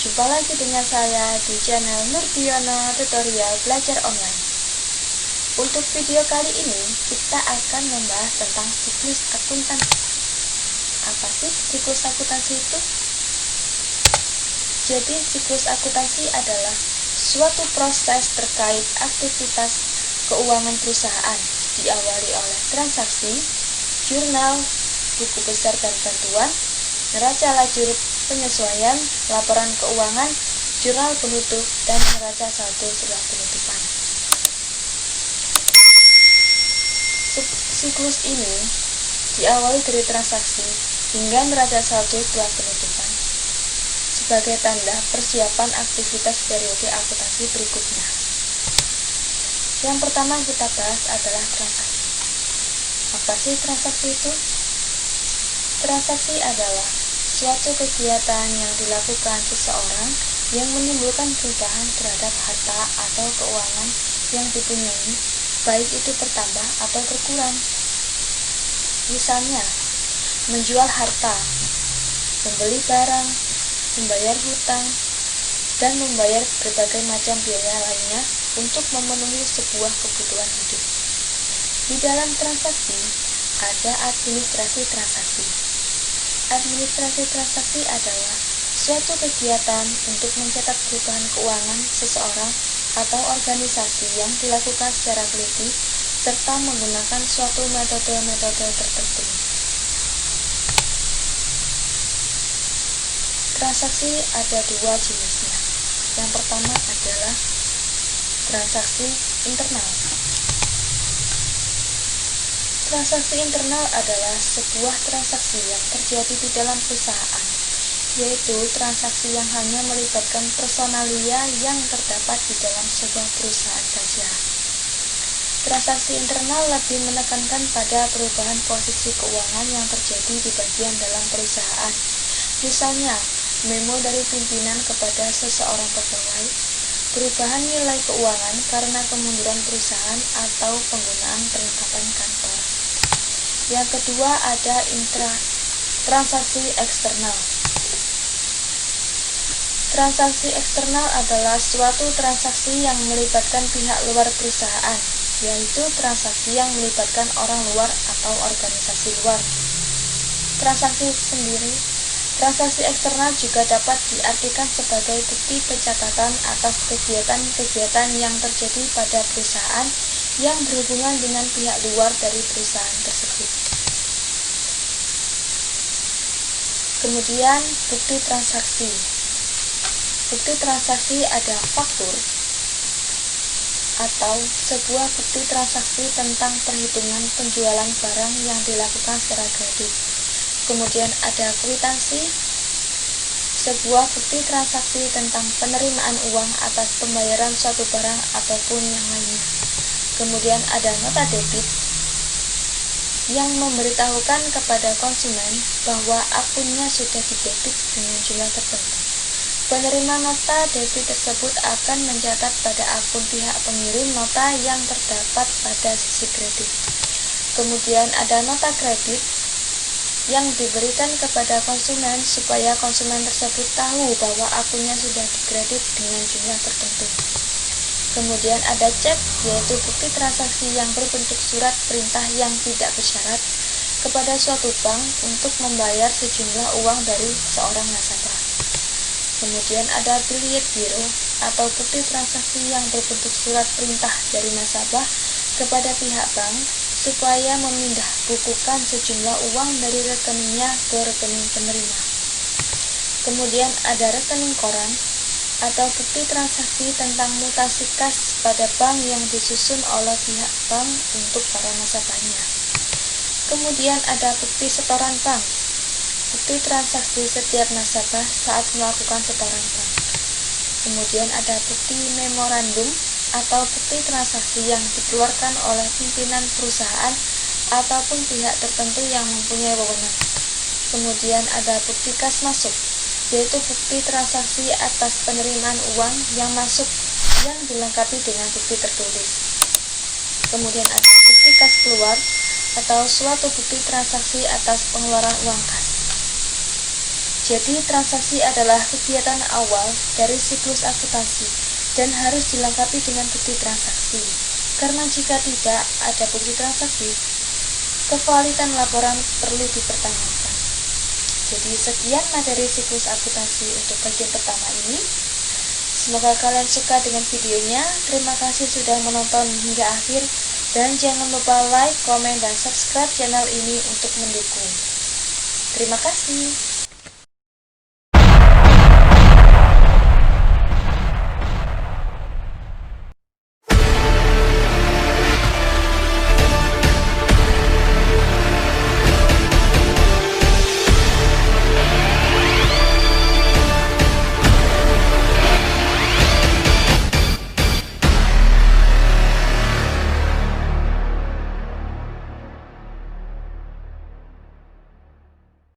Jumpa lagi dengan saya di channel Nurdiono Tutorial Belajar Online. Untuk video kali ini, kita akan membahas tentang siklus akuntansi. Apa sih siklus akuntansi itu? Jadi, siklus akuntansi adalah suatu proses terkait aktivitas keuangan perusahaan, diawali oleh transaksi, jurnal, buku besar dan bantuan, neraca lajur penyesuaian, laporan keuangan, jurnal penutup, dan neraca saldo setelah penutupan. Siklus ini diawali dari transaksi hingga neraca saldo setelah penutupan sebagai tanda persiapan aktivitas periode akuntansi berikutnya. Yang pertama yang kita bahas adalah transaksi. Apa sih transaksi itu? Transaksi adalah suatu kegiatan yang dilakukan seseorang yang menimbulkan perubahan terhadap harta atau keuangan yang dipunyai, baik itu bertambah atau berkurang. Misalnya, menjual harta, membeli barang, membayar hutang, dan membayar berbagai macam biaya lainnya untuk memenuhi sebuah kebutuhan hidup. Di dalam transaksi, ada administrasi transaksi. Administrasi transaksi adalah suatu kegiatan untuk mencatat perubahan keuangan seseorang atau organisasi yang dilakukan secara teliti serta menggunakan suatu metode-metode tertentu. Transaksi ada dua jenisnya. Yang pertama adalah transaksi internal. Transaksi internal adalah sebuah transaksi yang terjadi di dalam perusahaan, yaitu transaksi yang hanya melibatkan personalia yang terdapat di dalam sebuah perusahaan saja. Transaksi internal lebih menekankan pada perubahan posisi keuangan yang terjadi di bagian dalam perusahaan. Misalnya, memo dari pimpinan kepada seseorang pegawai, perubahan nilai keuangan karena kemunduran perusahaan atau penggunaan perlengkapan kantor. Yang kedua ada transaksi eksternal. Transaksi eksternal adalah suatu transaksi yang melibatkan pihak luar perusahaan, yaitu transaksi yang melibatkan orang luar atau organisasi luar. Transaksi eksternal juga dapat diartikan sebagai bukti pencatatan atas kegiatan-kegiatan yang terjadi pada perusahaan yang berhubungan dengan pihak luar dari perusahaan tersebut. Kemudian, bukti transaksi. Bukti transaksi ada faktur atau sebuah bukti transaksi tentang perhitungan penjualan barang yang dilakukan secara gratis. Kemudian ada kwitansi, sebuah bukti transaksi tentang penerimaan uang atas pembayaran suatu barang ataupun yang lainnya. Kemudian ada nota debit yang memberitahukan kepada konsumen bahwa akunnya sudah didebit dengan jumlah tertentu. Penerima nota debit tersebut akan mencatat pada akun pihak pengirim nota yang terdapat pada sisi kredit. Kemudian ada nota kredit yang diberikan kepada konsumen supaya konsumen tersebut tahu bahwa akunnya sudah dikredit dengan jumlah tertentu. Kemudian ada cek, yaitu bukti transaksi yang berbentuk surat perintah yang tidak bersyarat kepada suatu bank untuk membayar sejumlah uang dari seorang nasabah. Kemudian ada billet giro atau bukti transaksi yang berbentuk surat perintah dari nasabah kepada pihak bank supaya memindah bukukan sejumlah uang dari rekeningnya ke rekening penerima. Kemudian ada rekening koran atau bukti transaksi tentang mutasi kas pada bank yang disusun oleh pihak bank untuk para nasabahnya. Kemudian ada bukti setoran bank, bukti transaksi setiap nasabah saat melakukan setoran bank. Kemudian ada bukti memorandum atau bukti transaksi yang dikeluarkan oleh pimpinan perusahaan ataupun pihak tertentu yang mempunyai wewenang. Kemudian ada bukti kas masuk, yaitu bukti transaksi atas penerimaan uang yang masuk yang dilengkapi dengan bukti tertulis. Kemudian ada bukti kas keluar atau suatu bukti transaksi atas pengeluaran uang kas. Jadi, transaksi adalah kegiatan awal dari siklus akuntansi dan harus dilengkapi dengan bukti transaksi. Karena jika tidak ada bukti transaksi, kevalitan laporan perlu dipertanyakan. Jadi, sekian materi siklus akuntansi untuk bagian pertama ini. Semoga kalian suka dengan videonya. Terima kasih sudah menonton hingga akhir. Dan jangan lupa like, komen, dan subscribe channel ini untuk mendukung. Terima kasih.